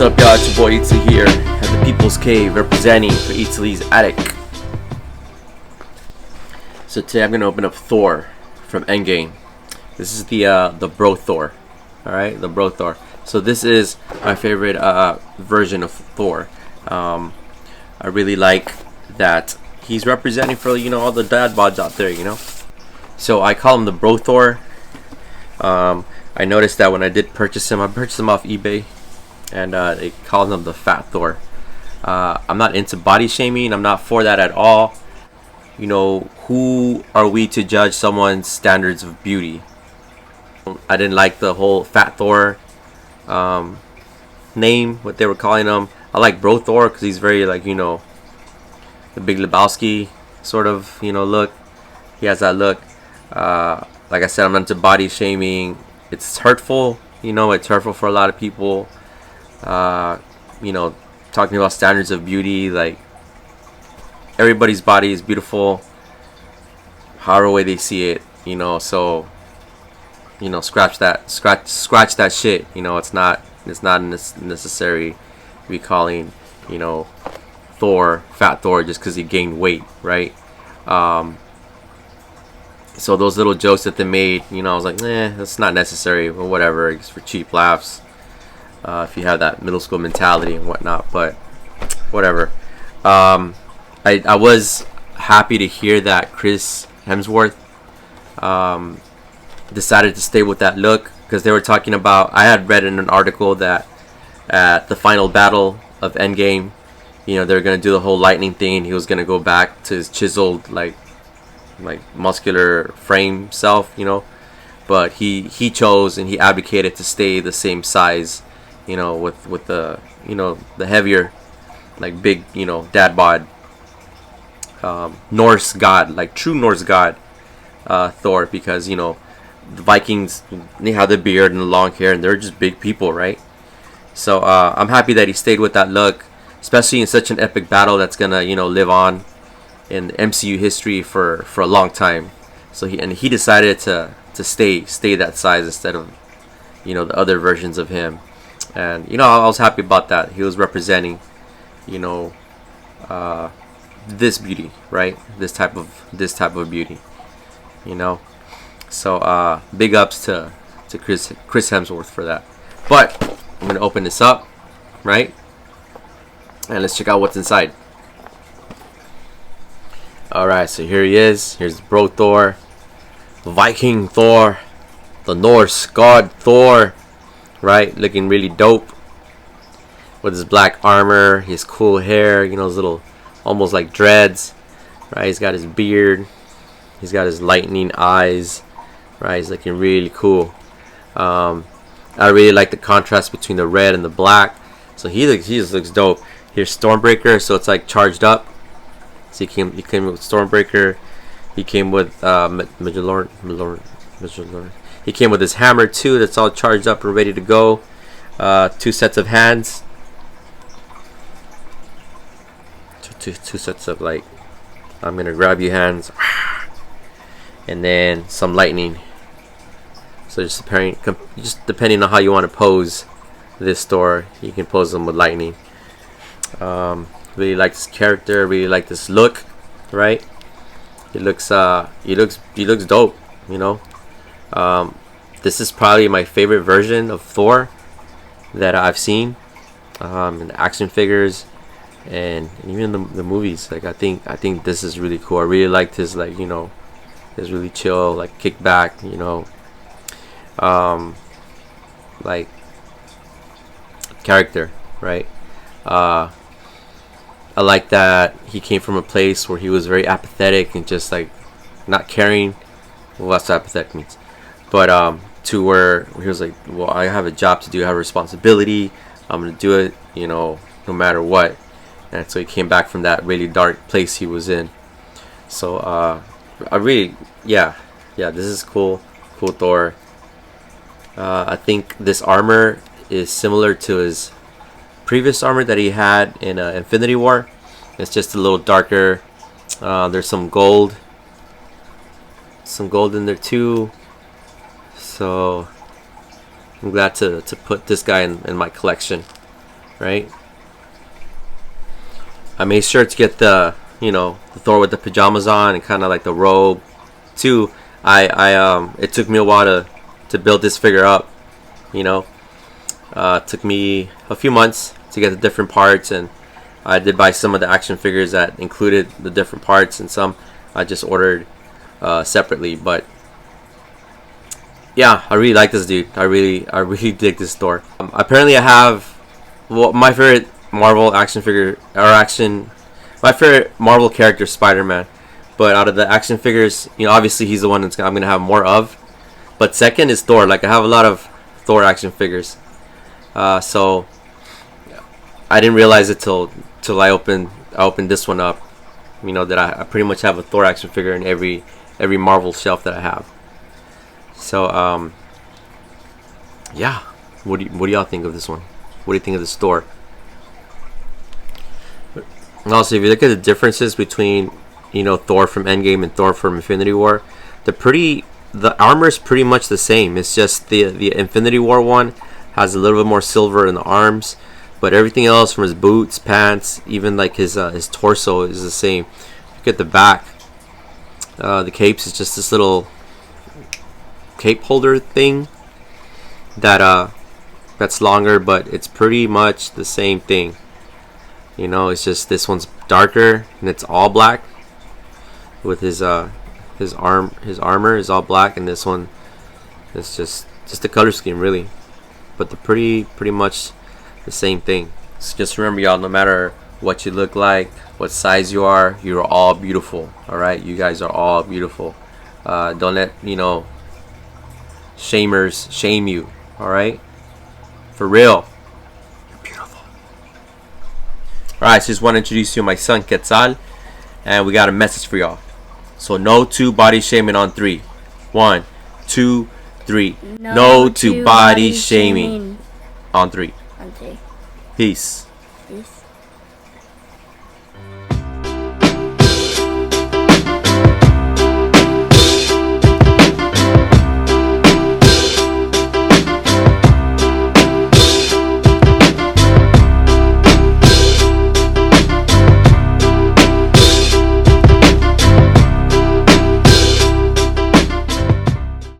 What's up, y'all? It's your boy Itzli here at the People's Cave, representing for Itzli's Attic. So today I'm gonna open up Thor from Endgame. This is the Bro Thor. All right, the Bro Thor. So this is my favorite version of Thor. I really like that he's representing for all the dad bods out there. So I call him the Bro Thor. I noticed that when I did purchase him, I purchased him off eBay, and they called him the Fat Thor. I'm not into body shaming. I'm not for that at all. Who are we to judge someone's standards of beauty? I didn't like the whole Fat Thor name, what they were calling him. I like Bro Thor because he's very the Big Lebowski sort of look. He has that look. Like I said, I'm not into body shaming. It's hurtful. It's hurtful for a lot of people. Talking about standards of beauty, like everybody's body is beautiful however way they see it, so scratch that shit. It's not necessary to be calling Thor Fat Thor just because he gained weight, right? So those little jokes that they made, I was like, that's not necessary, or whatever. It's for cheap laughs. If you have that middle school mentality and whatnot, but whatever. I was happy to hear that Chris Hemsworth decided to stay with that look, because they were talking about, I had read in an article that at the final battle of Endgame, they're gonna do the whole lightning thing. He was gonna go back to his chiseled like muscular frame self, but he chose and he advocated to stay the same size, with the the heavier, like big, dad bod, Norse god, like true Norse god, Thor, because the Vikings, they have the beard and the long hair and they're just big people, right? So I'm happy that he stayed with that look, especially in such an epic battle that's gonna live on in MCU history for a long time. So he decided to stay that size instead of the other versions of him. And I was happy about that. He was representing this beauty, right? This type of beauty, so big ups to Chris Hemsworth for that. But I'm gonna open this up, right, and let's check out what's inside. Alright, so here he is. Here's Bro Thor, Viking Thor, the Norse god Thor, right? Looking really dope with his black armor, his cool hair, his little almost like dreads, right? He's got his beard, he's got his lightning eyes, right? He's looking really cool. I really like the contrast between the red and the black. So he just looks dope. Here's Stormbreaker, so it's like charged up. So he came with Stormbreaker. He came with Majorlord. He came with his hammer too. That's all charged up and ready to go. 2 sets of hands. Two sets of I'm gonna grab you hands, and then some lightning. So just depending on how you want to pose this Thor, you can pose them with lightning. Really like this character, really like this look, right? He looks dope, this is probably my favorite version of Thor that I've seen in action figures and even the movies. I think this is really cool. I really liked his his really chill, kick back, character, right? I like that he came from a place where he was very apathetic and just not caring. Well, that's what apathetic means. But to where he was like, well, I have a job to do, I have a responsibility, I'm gonna do it, no matter what. And so he came back from that really dark place he was in. So I really, yeah, this is cool Thor. I think this armor is similar to his previous armor that he had in Infinity War. It's just a little darker. There's some gold in there too. So I'm glad to put this guy in my collection. right? I made sure to get the the Thor with the pajamas on and kind of like the robe too. It took me a while to build this figure up. It took me a few months to get the different parts, and I did buy some of the action figures that included the different parts, and some I just ordered separately. But yeah, I really like this dude. I really dig this Thor. Apparently, I have my favorite Marvel action figure my favorite Marvel character, Spider-Man. But out of the action figures, obviously he's the one that I'm gonna have more of. But second is Thor. Like, I have a lot of Thor action figures. So I didn't realize it till I opened this one up. That I pretty much have a Thor action figure in every Marvel shelf that I have. So yeah, what do y'all think of this one? What do you think of this Thor? And also, if you look at the differences between Thor from Endgame and Thor from Infinity War, the armor is pretty much the same. It's just the Infinity War one has a little bit more silver in the arms, but everything else, from his boots, pants, even like his torso, is the same. Look at the back. The capes is just this little cape holder thing that's longer, but it's pretty much the same thing. It's just this one's darker and it's all black, with his armor is all black, and this one is just the color scheme, really. But they're pretty much the same thing. So just remember, y'all, no matter what you look like, what size you are, you're all beautiful. All right, you guys are all beautiful. Don't let shamers shame you. All right, for real, you're beautiful. All right, so just want to introduce you to my son Quetzal, and we got a message for y'all. So no to body shaming on 3. 1, 2, 3. No to body shaming on 3. Peace.